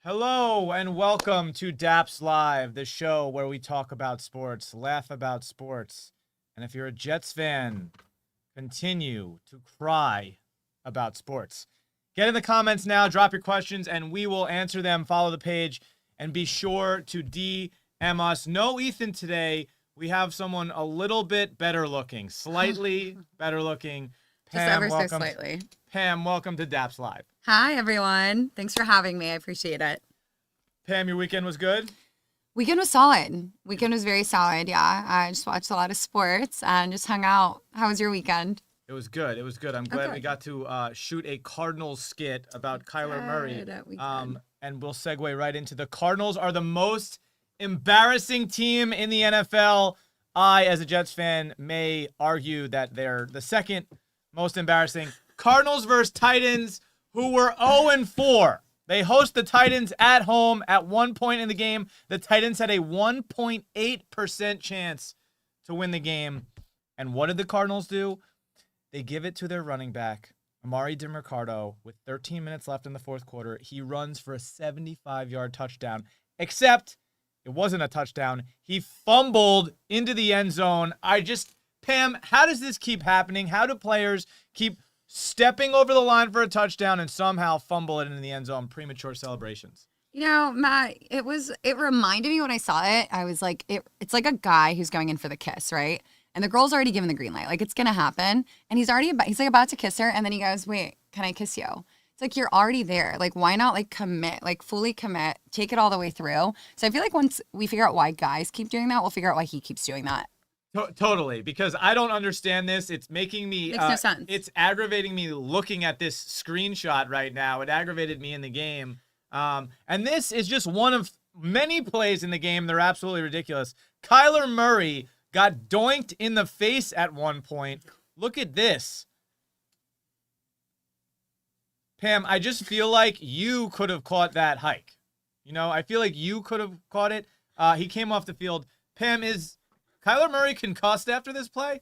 Hello and welcome to Dappz Live, the show where we talk about sports, laugh about sports, and if you're a Jets fan, continue to cry about sports. Get in the comments now, drop your questions, and we will answer them. Follow the page, and be sure to DM us. No Ethan today. We have someone a little bit better looking, slightly better looking. Pam, Just ever welcome. so slightly. Pam, welcome to Dappz Live. Hi, everyone. Thanks for having me. I appreciate it. Pam, your weekend was good? Weekend was solid. Weekend was very solid, yeah. I just watched a lot of sports and just hung out. How was your weekend? It was good. It was good. I'm glad we got to shoot a Cardinals skit about Kyler Murray. And we'll segue right into the Cardinals are the most embarrassing team in the NFL. I, as a Jets fan, may argue that they're the second most embarrassing. Cardinals versus Titans, who were 0-4. They host the Titans at home. At one point in the game, the Titans had a 1.8% chance to win the game. And what did the Cardinals do? They give it to their running back, Emari Demercado, with 13 minutes left in the fourth quarter. He runs for a 75-yard touchdown, except it wasn't a touchdown. He fumbled into the end zone. Pam, how does this keep happening? How do players keep stepping over the line for a touchdown and somehow fumble it in the end zone? Premature celebrations. You know, Matt, it reminded me when I saw it, I was like, it's like a guy who's going in for the kiss, right? And the girl's already given the green light. Like, it's going to happen. And he's about to kiss her. And then he goes, wait, can I kiss you? It's like, you're already there. Like, why not, like, commit, like, fully commit, take it all the way through? So I feel like once we figure out why guys keep doing that, we'll figure out why he keeps doing that. Totally, because I don't understand this. It's making me... Makes no sense. It's aggravating me looking at this screenshot right now. It aggravated me in the game. And this is just one of many plays in the game. They're absolutely ridiculous. Kyler Murray got doinked in the face at one point. Look at this. Pam, I just feel like you could have caught that hike. You know, I feel like you could have caught it. He came off the field. Pam, is Kyler Murray concussed after this play?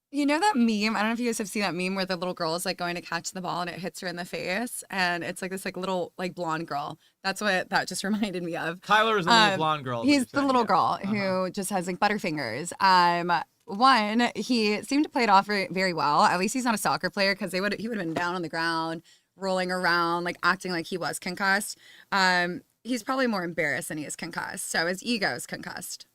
You know that meme? I don't know if you guys have seen that meme where the little girl is like going to catch the ball and it hits her in the face, and it's like this like little like blonde girl. That's what that just reminded me of. Kyler is the little blonde girl. He's the little girl who just has like butterfingers. One, he seemed to play it off very well. At least he's not a soccer player, because he would have been down on the ground, rolling around, like acting like he was concussed. He's probably more embarrassed than he is concussed. So his ego is concussed.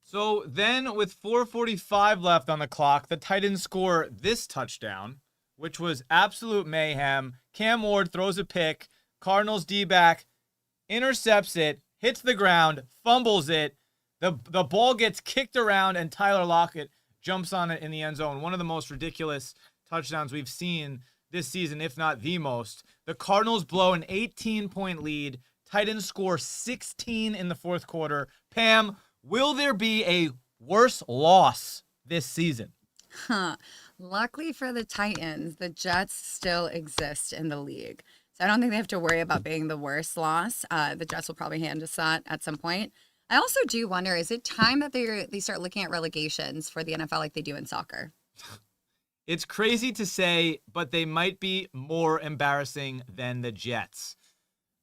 So then with 4:45 left on the clock, the Titans score this touchdown, which was absolute mayhem. Cam Ward throws a pick. Cardinals D-back intercepts it, hits the ground, fumbles it. The ball gets kicked around, and Tyler Lockett jumps on it in the end zone. One of the most ridiculous touchdowns we've seen this season, if not the most. The Cardinals blow an 18-point lead. Titans score 16 in the fourth quarter. Pam, will there be a worse loss this season? Luckily for the Titans, the Jets still exist in the league. So I don't think they have to worry about being the worst loss. The Jets will probably hand us that at some point. I also do wonder, is it time that they start looking at relegations for the NFL like they do in soccer? It's crazy to say, but they might be more embarrassing than the Jets.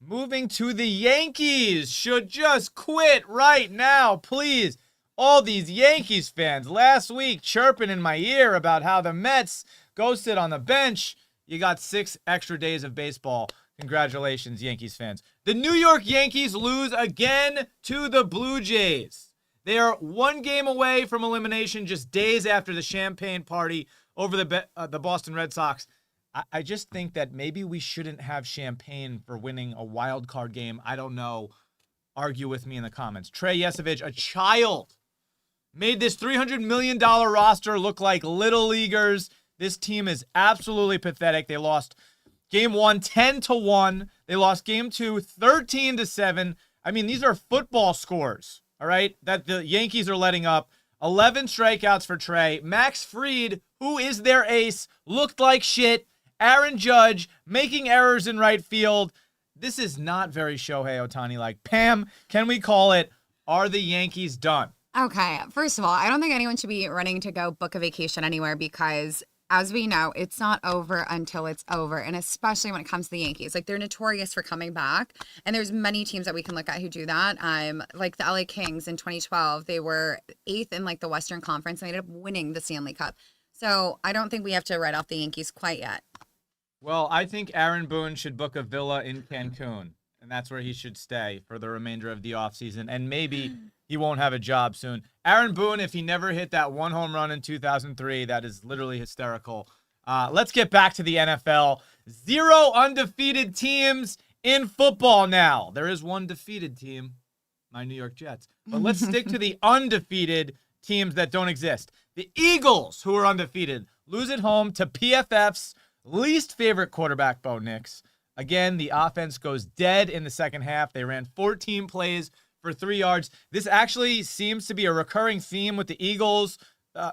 Moving to the Yankees should just quit right now, please. All these Yankees fans last week chirping in my ear about how the Mets go sit on the bench. You got 6 extra days of baseball. Congratulations, Yankees fans. The New York Yankees lose again to the Blue Jays. They are 1 game away from elimination, just days after the champagne party over the Boston Red Sox. I just think that maybe we shouldn't have champagne for winning a wild card game. I don't know. Argue with me in the comments. Tre Yesavage, a child, made this $300 million roster look like little leaguers. This team is absolutely pathetic. They lost game 1, 10-1. They lost game 2, 13-7. I mean, these are football scores, all right, that the Yankees are letting up. 11 strikeouts for Tre. Max Fried, who is their ace, looked like shit. Aaron Judge making errors in right field. This is not very Shohei Ohtani-like. Pam, can we call it, are the Yankees done? Okay, first of all, I don't think anyone should be running to go book a vacation anywhere, because as we know, it's not over until it's over. And especially when it comes to the Yankees, like they're notorious for coming back. And there's many teams that we can look at who do that. Like the LA Kings in 2012, they were 8th in like the Western Conference and they ended up winning the Stanley Cup. So I don't think we have to write off the Yankees quite yet. Well, I think Aaron Boone should book a villa in Cancun, and that's where he should stay for the remainder of the offseason. And maybe he won't have a job soon. Aaron Boone, if he never hit that one home run in 2003, that is literally hysterical. Let's get back to the NFL. 0 undefeated teams in football now. There is one defeated team, my New York Jets. But let's stick to the undefeated teams that don't exist. The Eagles, who are undefeated, lose at home to PFF's least favorite quarterback, Bo Nix. Again, the offense goes dead in the second half. They ran 14 plays for 3 yards. This actually seems to be a recurring theme with the Eagles.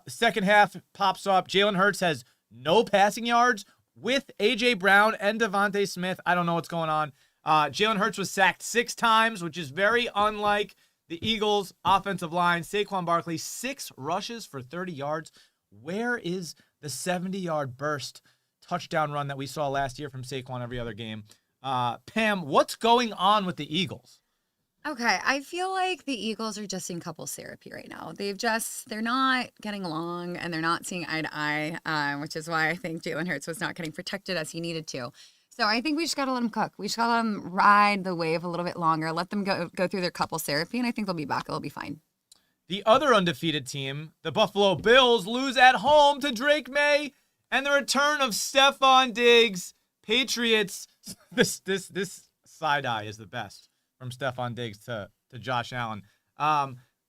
Second half pops up. Jalen Hurts has no passing yards with A.J. Brown and Devontae Smith. I don't know what's going on. Jalen Hurts was sacked 6 times, which is very unlike the Eagles' offensive line. Saquon Barkley, 6 rushes for 30 yards. Where is the 70-yard burst touchdown run that we saw last year from Saquon every other game? Pam, what's going on with the Eagles? Okay, I feel like the Eagles are just in couples therapy right now. They're not getting along and they're not seeing eye to eye, which is why I think Jalen Hurts was not getting protected as he needed to. So I think we just got to let them cook. We just got to let them ride the wave a little bit longer, let them go through their couples therapy, and I think they'll be back. It'll be fine. The other undefeated team, the Buffalo Bills, lose at home to Drake May, and the return of Stephon Diggs. Patriots, this side eye is the best from Stephon Diggs to Josh Allen.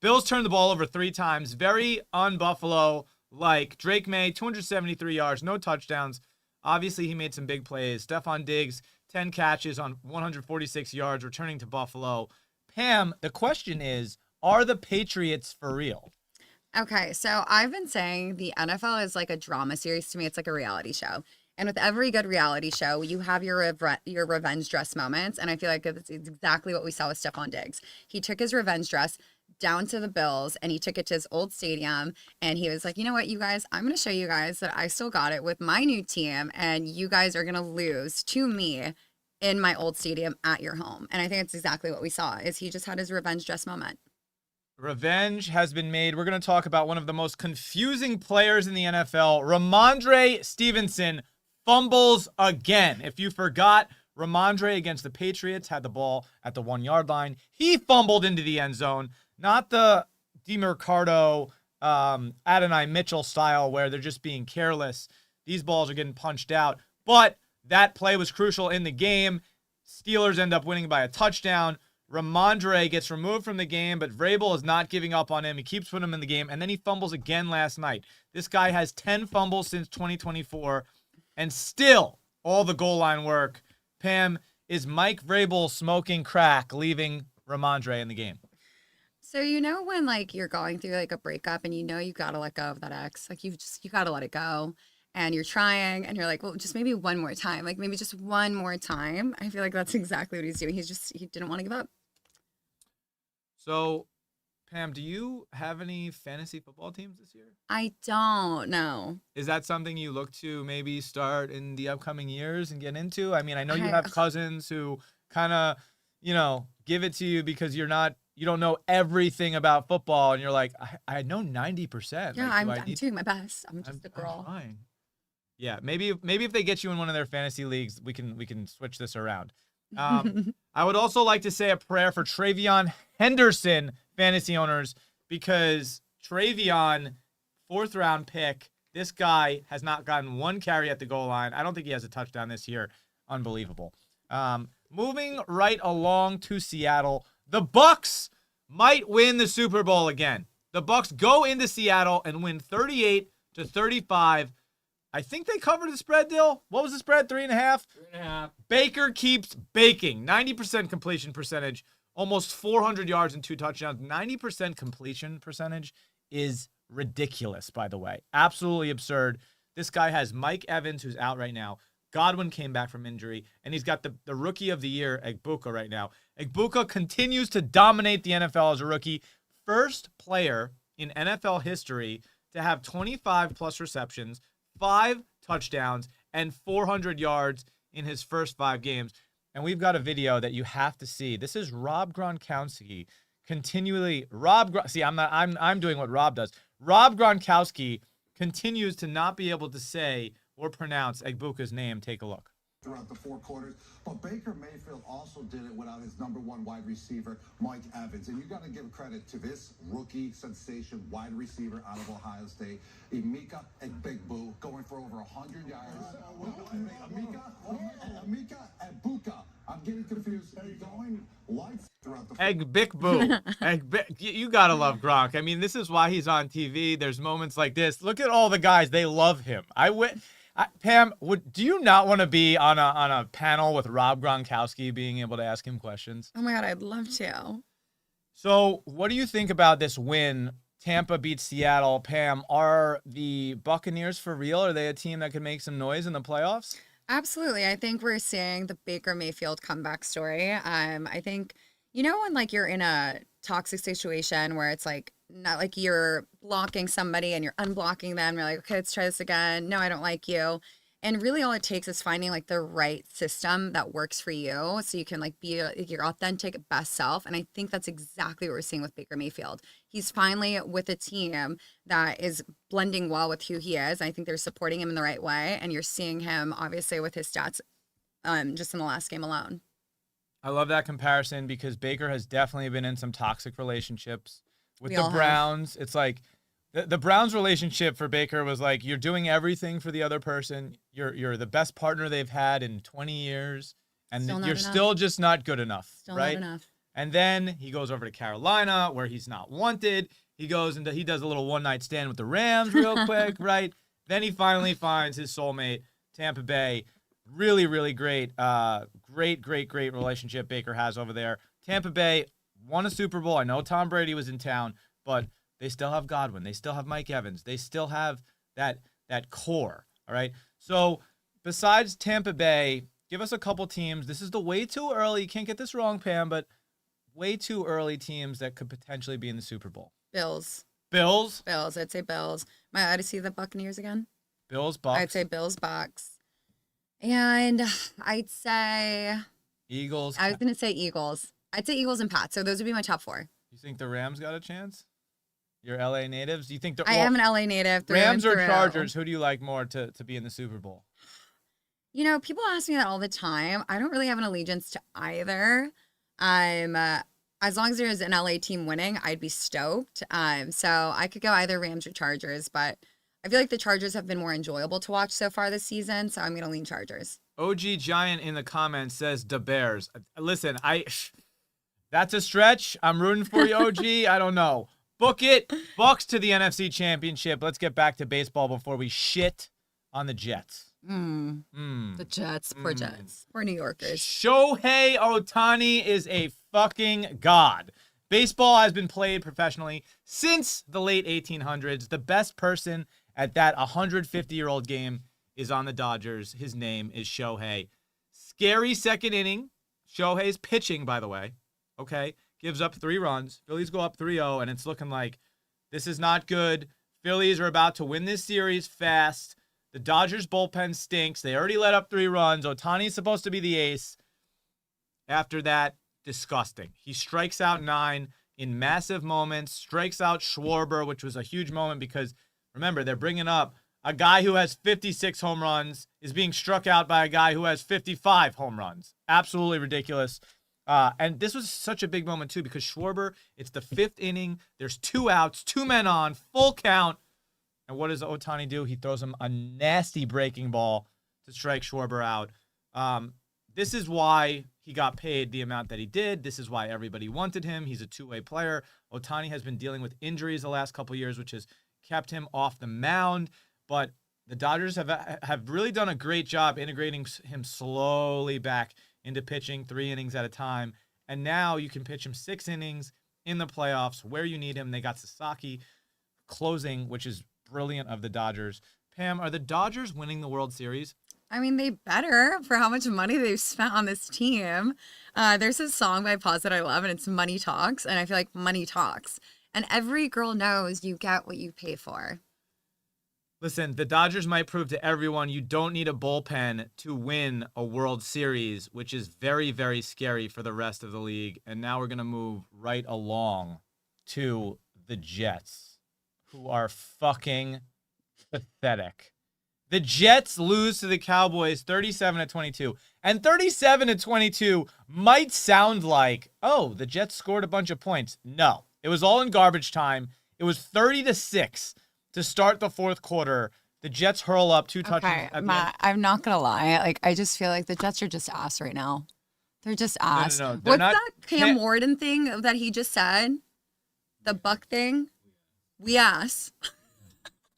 Bills turned the ball over 3 times. Very un-Buffalo like. Drake May, 273 yards, no touchdowns. Obviously, he made some big plays. Stephon Diggs, 10 catches on 146 yards, returning to Buffalo. Pam, the question is, are the Patriots for real? Okay, so I've been saying the NFL is like a drama series to me. It's like a reality show. And with every good reality show, you have your revenge dress moments. And I feel like it's exactly what we saw with Stephon Diggs. He took his revenge dress down to the Bills and he took it to his old stadium and he was like, you know what, you guys, I'm going to show you guys that I still got it with my new team and you guys are going to lose to me in my old stadium at your home. And I think it's exactly what we saw is he just had his revenge dress moment. Revenge has been made. We're going to talk about one of the most confusing players in the NFL. Ramondre Stevenson fumbles again. If you forgot, Ramondre against the Patriots had the ball at the 1-yard line. He fumbled into the end zone. Not the Demercado, Adonai Mitchell style where they're just being careless. These balls are getting punched out. But that play was crucial in the game. Steelers end up winning by a touchdown. Ramondre gets removed from the game, but Vrabel is not giving up on him. He keeps putting him in the game, and then he fumbles again last night. This guy has 10 fumbles since 2024, and still all the goal line work. Pam, is Mike Vrabel smoking crack, leaving Ramondre in the game? So you know when like you're going through like a breakup and you know you gotta let go of that ex, like you gotta let it go, and you're trying and you're like, well, just maybe one more time, like maybe just one more time. I feel like that's exactly what he's doing. He didn't want to give up. So, Pam, do you have any fantasy football teams this year? I don't know. Is that something you look to maybe start in the upcoming years and get into? I mean, I know you have cousins who kind of, give it to you because you don't know everything about football, and you're like, I know 90%. Yeah, like, I'm doing my best. I'm just a girl. I'm fine. Yeah, maybe if they get you in one of their fantasy leagues, we can switch this around. I would also like to say a prayer for Travion Henderson fantasy owners because Travion, 4th round pick, this guy has not gotten one carry at the goal line. I don't think he has a touchdown this year. Unbelievable. Moving right along to Seattle, the Bucs might win the Super Bowl again. The Bucs go into Seattle and win 38-35. I think they covered the spread, Dill. What was the spread? 3.5? 3.5. Baker keeps baking. 90% completion percentage, almost 400 yards and 2 touchdowns. 90% completion percentage is ridiculous, by the way. Absolutely absurd. This guy has Mike Evans, who's out right now. Godwin came back from injury, and he's got the rookie of the year, Egbuka, right now. Egbuka continues to dominate the NFL as a rookie. First player in NFL history to have 25-plus receptions, 5 touchdowns and 400 yards in his first 5 games. And we've got a video that you have to see. This is Rob Gronkowski continually. I'm doing what Rob does. Rob Gronkowski continues to not be able to say or pronounce Egbuka's name. Take a look. Throughout the 4 quarters, but Baker Mayfield also did it without his number 1 wide receiver, Mike Evans. And you got to give credit to this rookie sensation wide receiver out of Ohio State, Emeka Egbuka, going for over 100 yards. Emeka Egbuka. I'm getting confused. Going lights throughout the Egbuka. You got to love Gronk. I mean, this is why he's on TV. There's moments like this. Look at all the guys. They love him. Pam, do you not want to be on a panel with Rob Gronkowski, being able to ask him questions? Oh my God, I'd love to. So, what do you think about this win? Tampa beats Seattle. Pam, are the Buccaneers for real? Are they a team that could make some noise in the playoffs? Absolutely. I think we're seeing the Baker Mayfield comeback story. I think, when like you're in a toxic situation where it's like, not like you're blocking somebody and you're unblocking them. You're like, okay, let's try this again. No, I don't like you. And really all it takes is finding like the right system that works for you so you can like be your authentic best self. And I think that's exactly what we're seeing with Baker Mayfield. He's finally with a team that is blending well with who he is. I think they're supporting him in the right way. And you're seeing him obviously with his stats just in the last game alone. I love that comparison because Baker has definitely been in some toxic relationships. With the Browns, it's like the Browns relationship for Baker was like you're doing everything for the other person. You're the best partner they've had in 20 years, and you're still just not good enough, right? Not enough. And then he goes over to Carolina where he's not wanted. He goes and he does a little one-night stand with the Rams real quick, right? Then he finally finds his soulmate, Tampa Bay. Really, really great, great relationship Baker has over there. Tampa Bay won a Super Bowl. I know Tom Brady was in town, but they still have Godwin. They still have Mike Evans. They still have that core, all right? So besides Tampa Bay, give us a couple teams. This is the way too early. You can't get this wrong, Pam, but way too early teams that could potentially be in the Super Bowl. Bills. I'd say Bills. Am I allowed to see the Buccaneers again? Bills, Bucks. I'd say Bills, Bucks. And I'd say Eagles. I was going to say Eagles. I'd say Eagles and Pats. So those would be my top 4. You think the Rams got a chance? Your LA natives? Do you think I am an LA native. Rams or Chargers? Who do you like more to be in the Super Bowl? People ask me that all the time. I don't really have an allegiance to either. As long as there's an LA team winning, I'd be stoked. So I could go either Rams or Chargers, but I feel like the Chargers have been more enjoyable to watch so far this season, so I'm going to lean Chargers. OG Giant in the comments says the Bears. Listen, that's a stretch. I'm rooting for you, OG. I don't know. Book it. Bucks to the NFC Championship. Let's get back to baseball before we shit on the Jets. The Jets. Poor Jets. Poor New Yorkers. Shohei Ohtani is a fucking god. Baseball has been played professionally since the late 1800s. The best person at that 150-year-old game is on the Dodgers. His name is Shohei. Scary second inning. Shohei's pitching, by the way. Okay. Gives up 3 runs. Phillies go up 3-0, and it's looking like this is not good. Phillies are about to win this series fast. The Dodgers bullpen stinks. They already let up 3 runs. Ohtani's supposed to be the ace. After that, disgusting. He strikes out 9 in massive moments, strikes out Schwarber, which was a huge moment because, remember, they're bringing up a guy who has 56 home runs is being struck out by a guy who has 55 home runs. Absolutely ridiculous. And this was such a big moment, too, because Schwarber, it's the 5th inning. There's 2 outs, 2 men on, full count. And what does Ohtani do? He throws him a nasty breaking ball to strike Schwarber out. This is why he got paid the amount that he did. This is why everybody wanted him. He's a two-way player. Ohtani has been dealing with injuries the last couple of years, which has kept him off the mound. But the Dodgers have really done a great job integrating him slowly back into pitching 3 innings at a time. And now you can pitch him 6 innings in the playoffs where you need him. They got Sasaki closing, which is brilliant of the Dodgers. Pam, are the Dodgers winning the World Series? I mean, they better for how much money they've spent on this team. There's a song by Pause that I love, and it's Money Talks. And I feel like money talks. And every girl knows you get what you pay for. Listen, the Dodgers might prove to everyone you don't need a bullpen to win a World Series, which is very, very scary for the rest of the league. And now we're going to move right along to the Jets, who are fucking pathetic. The Jets lose to the Cowboys 37-22. And 37-22 might sound like, oh, the Jets scored a bunch of points. No, it was all in garbage time. It was 30-6 to start the fourth quarter. The Jets hurl up 2 touchdowns. Okay, Matt, I'm not going to lie. Like, I just feel like the Jets are just ass right now. They're just ass. No, What's that Cam Warden thing that he just said? The Buck thing? We ass.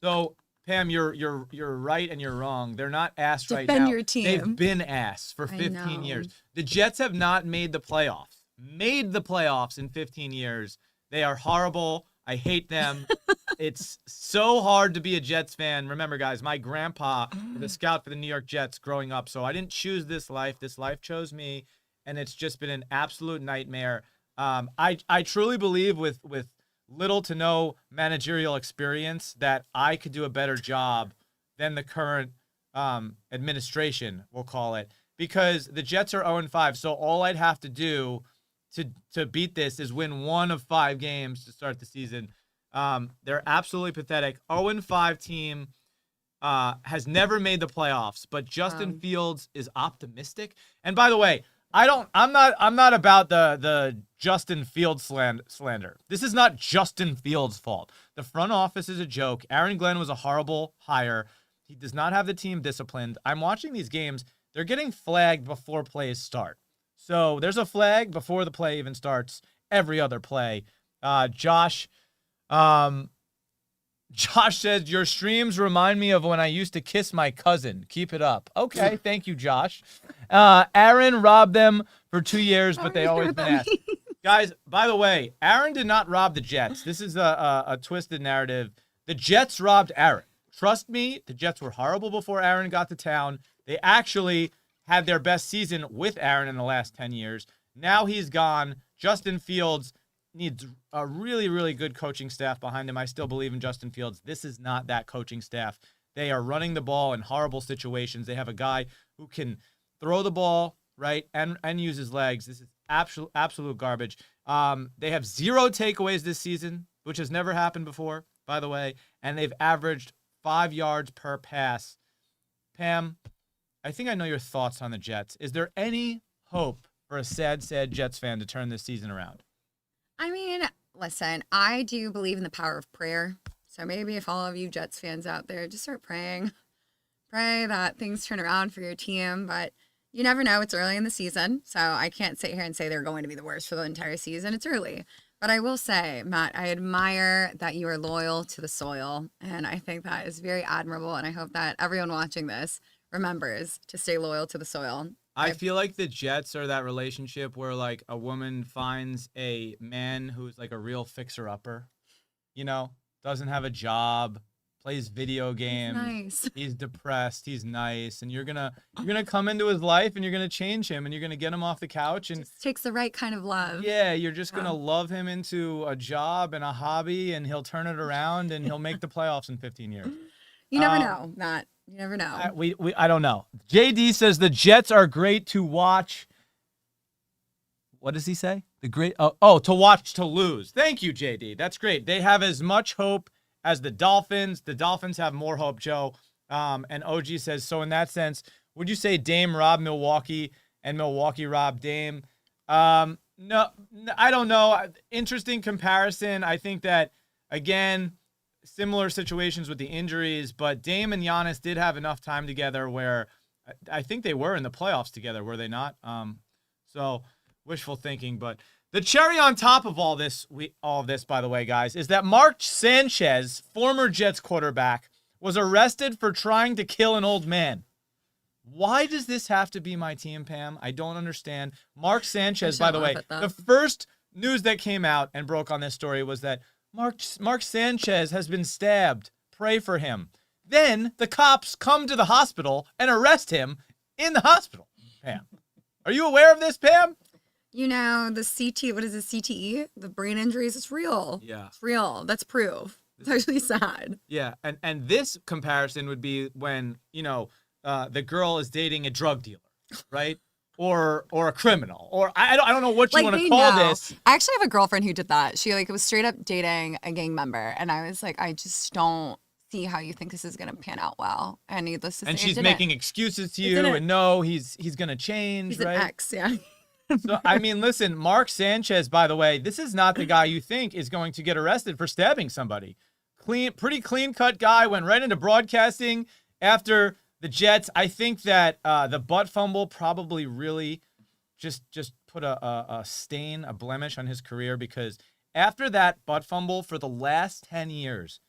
So, Pam, you're right and you're wrong. They're not ass right now. Defend your team. They've been ass for 15 years. The Jets have not made the playoffs. Made the playoffs in 15 years. They are horrible. I hate them. It's so hard to be a Jets fan. Remember, guys, my grandpa was a scout for the New York Jets growing up, so I didn't choose this life. This life chose me, and it's just been an absolute nightmare. I truly believe with little to no managerial experience that I could do a better job than the current administration, we'll call it, because the Jets are 0-5, so all I'd have to do to beat this is win 1 of 5 games to start the season. They're absolutely pathetic. 0-5 team has never made the playoffs, but Justin Fields is optimistic. And by the way, I'm not about the Justin Fields slander. This is not Justin Fields' fault. The front office is a joke. Aaron Glenn was a horrible hire. He does not have the team disciplined. I'm watching these games. They're getting flagged before plays start. So there's a flag before the play even starts. Every other play. Josh says, your streams remind me of when I used to kiss my cousin. Keep it up. Okay, thank you, Josh. Aaron robbed them for 2 years, but they always been asked. Guys, by the way, Aaron did not rob the Jets. This is a twisted narrative. The Jets robbed Aaron. Trust me, the Jets were horrible before Aaron got to town. They actually had their best season with Aaron in the last 10 years. Now he's gone. Justin Fields needs a really, really good coaching staff behind him. I still believe in Justin Fields. This is not that coaching staff. They are running the ball in horrible situations. They have a guy who can throw the ball, right, and use his legs. This is absolute garbage. They have 0 takeaways this season, which has never happened before, by the way, and they've averaged 5 yards per pass. Pam, I think I know your thoughts on the Jets. Is there any hope for a sad Jets fan to turn this season around? I mean, listen, I do believe in the power of prayer. So maybe if all of you Jets fans out there just start praying, pray that things turn around for your team. But you never know. It's early in the season. So I can't sit here and say they're going to be the worst for the entire season. It's early. But I will say, Matt, I admire that you are loyal to the soil. And I think that is very admirable. And I hope that everyone watching this remembers to stay loyal to the soil. I feel like the Jets are that relationship where, like, a woman finds a man who's like a real fixer-upper, you know, doesn't have a job, plays video games. Nice. He's depressed. He's nice, and you're gonna come into his life and you're gonna change him and you're gonna get him off the couch and just takes the right kind of love. Yeah, you're just gonna love him into a job and a hobby, and he'll turn it around and he'll make the playoffs in 15 years. You never know, Matt. You never know. I don't know. JD says the Jets are great to watch. What does he say? To watch to lose. Thank you, JD. That's great. They have as much hope as the Dolphins. The Dolphins have more hope, Joe. And OG says, so in that sense, would you say Dame robbed Milwaukee and Milwaukee robbed Dame? No, I don't know. Interesting comparison. I think that, again, similar situations with the injuries, but Dame and Giannis did have enough time together where I think they were in the playoffs together, were they not? So wishful thinking, but the cherry on top of all of this, by the way, guys, is that Mark Sanchez, former Jets quarterback, was arrested for trying to kill an old man. Why does this have to be my team, Pam? I don't understand. Mark Sanchez, by the way, the first news that came out and broke on this story was that Mark Sanchez has been stabbed. Pray for him. Then the cops come to the hospital and arrest him in the hospital. Pam, are you aware of this, Pam? You know, the CTE, what is it, CTE? The brain injuries, it's real. Yeah. It's real. That's proof. It's actually sad. Yeah, and this comparison would be when, the girl is dating a drug dealer, right? Or a criminal, or I don't know what you want to call this. I actually have a girlfriend who did that. She was straight up dating a gang member, and I was like, I just don't see how you think this is gonna pan out well. And needless to say, and she's making excuses to you, and no, he's gonna change. He's right? an ex, yeah. So I mean, listen, Mark Sanchez, by the way, this is not the guy you think is going to get arrested for stabbing somebody. Pretty clean cut guy, went right into broadcasting after the Jets. I think that the butt fumble probably really just put a stain, a blemish on his career, because after that butt fumble for the last 10 years,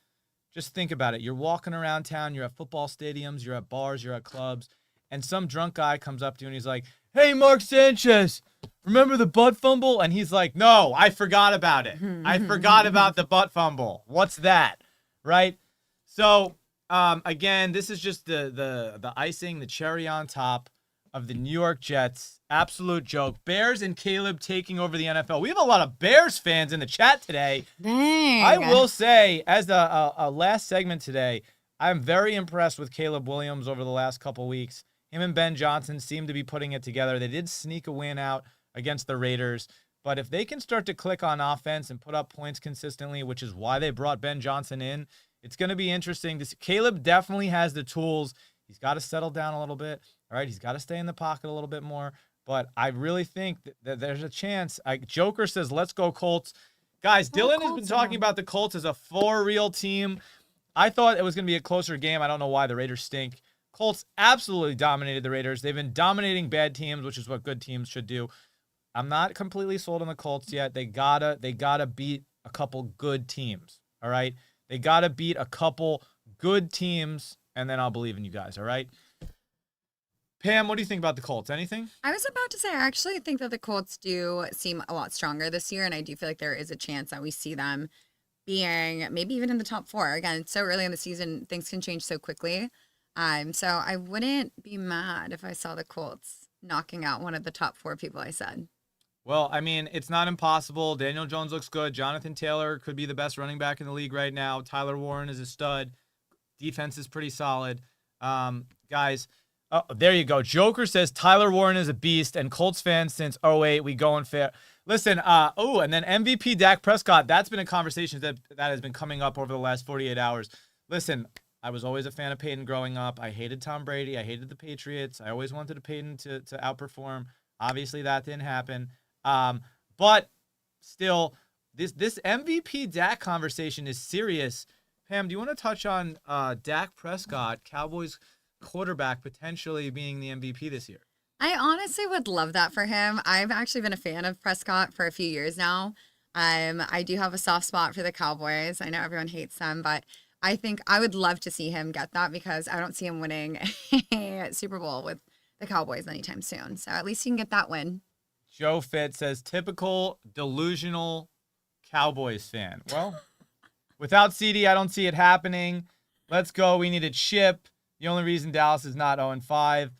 just think about it. You're walking around town, you're at football stadiums, you're at bars, you're at clubs, and some drunk guy comes up to you and he's like, "Hey, Mark Sanchez, remember the butt fumble?" And he's like, "No, I forgot about it. I forgot about the butt fumble. What's that?" Right? So, again, this is just the icing, the cherry on top of the New York Jets. Absolute joke. Bears and Caleb taking over the NFL. We have a lot of Bears fans in the chat today. Dang. I will say, as a last segment today, I'm very impressed with Caleb Williams over the last couple weeks. Him and Ben Johnson seem to be putting it together. They did sneak a win out against the Raiders. But if they can start to click on offense and put up points consistently, which is why they brought Ben Johnson in, it's going to be interesting to see. Caleb definitely has the tools. He's got to settle down a little bit. All right, he's got to stay in the pocket a little bit more. But I really think that there's a chance. Joker says, "Let's go Colts." Guys, Dylan has been talking about the Colts as a for-real team. I thought it was going to be a closer game. I don't know why. The Raiders stink. Colts absolutely dominated the Raiders. They've been dominating bad teams, which is what good teams should do. I'm not completely sold on the Colts yet. They gotta beat a couple good teams. All right. They gotta beat a couple good teams, and then I'll believe in you guys. All right. Pam, what do you think about the Colts? Anything? I was about to say, I actually think that the Colts do seem a lot stronger this year, and I do feel like there is a chance that we see them being maybe even in the top 4. Again, it's so early in the season, things can change so quickly. So I wouldn't be mad if I saw the Colts knocking out one of the top 4 people I said. Well, I mean, it's not impossible. Daniel Jones looks good. Jonathan Taylor could be the best running back in the league right now. Tyler Warren is a stud. Defense is pretty solid. Guys, oh, there you go. Joker says Tyler Warren is a beast, and Colts fans since 08, we going fair. Listen, and then MVP Dak Prescott. That's been a conversation that has been coming up over the last 48 hours. Listen, I was always a fan of Peyton growing up. I hated Tom Brady. I hated the Patriots. I always wanted Peyton to outperform. Obviously, that didn't happen. But still, this MVP Dak conversation is serious. Pam, do you want to touch on Dak Prescott, Cowboys quarterback, potentially being the MVP this year? I honestly would love that for him. I've actually been a fan of Prescott for a few years now. I do have a soft spot for the Cowboys. I know everyone hates them, but I think I would love to see him get that, because I don't see him winning a Super Bowl with the Cowboys anytime soon. So at least he can get that win. Joe Fitt says, typical delusional Cowboys fan. Well, without CD, I don't see it happening. Let's go. We need a chip. The only reason Dallas is not 0-5.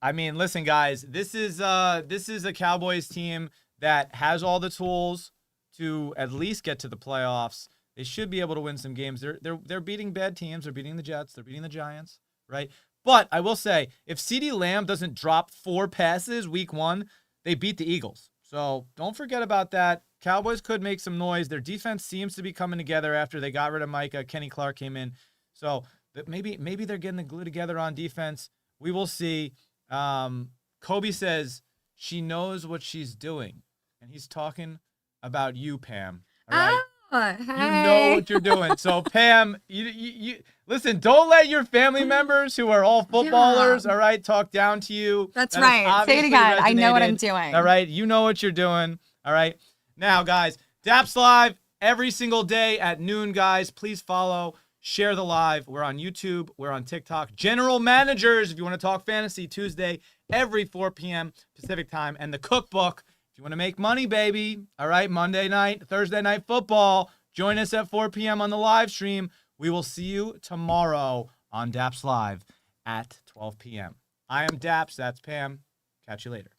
I mean, listen, guys, this is a Cowboys team that has all the tools to at least get to the playoffs. They should be able to win some games. They're beating bad teams. They're beating the Jets. They're beating the Giants, right? But I will say, if CeeDee Lamb doesn't drop 4 passes week 1, they beat the Eagles. So don't forget about that. Cowboys could make some noise. Their defense seems to be coming together after they got rid of Micah. Kenny Clark came in. So maybe they're getting the glue together on defense. We will see. Kobe says she knows what she's doing. And he's talking about you, Pam. All right? Hey. You know what you're doing. So, Pam, you listen, don't let your family members who are all footballers, all right, talk down to you. That's right. Say it again. I know what I'm doing. All right. You know what you're doing. All right. Now, guys, Dappz Live every single day at noon, guys. Please follow, share the live. We're on YouTube. We're on TikTok. General Managers, if you want to talk fantasy, Tuesday, every 4 p.m. Pacific time. And the cookbook. You want to make money, baby. All right, Monday night, Thursday night football. Join us at 4 p.m. on the live stream. We will see you tomorrow on Dappz Live at 12 p.m. I am Dappz. That's Pam. Catch you later.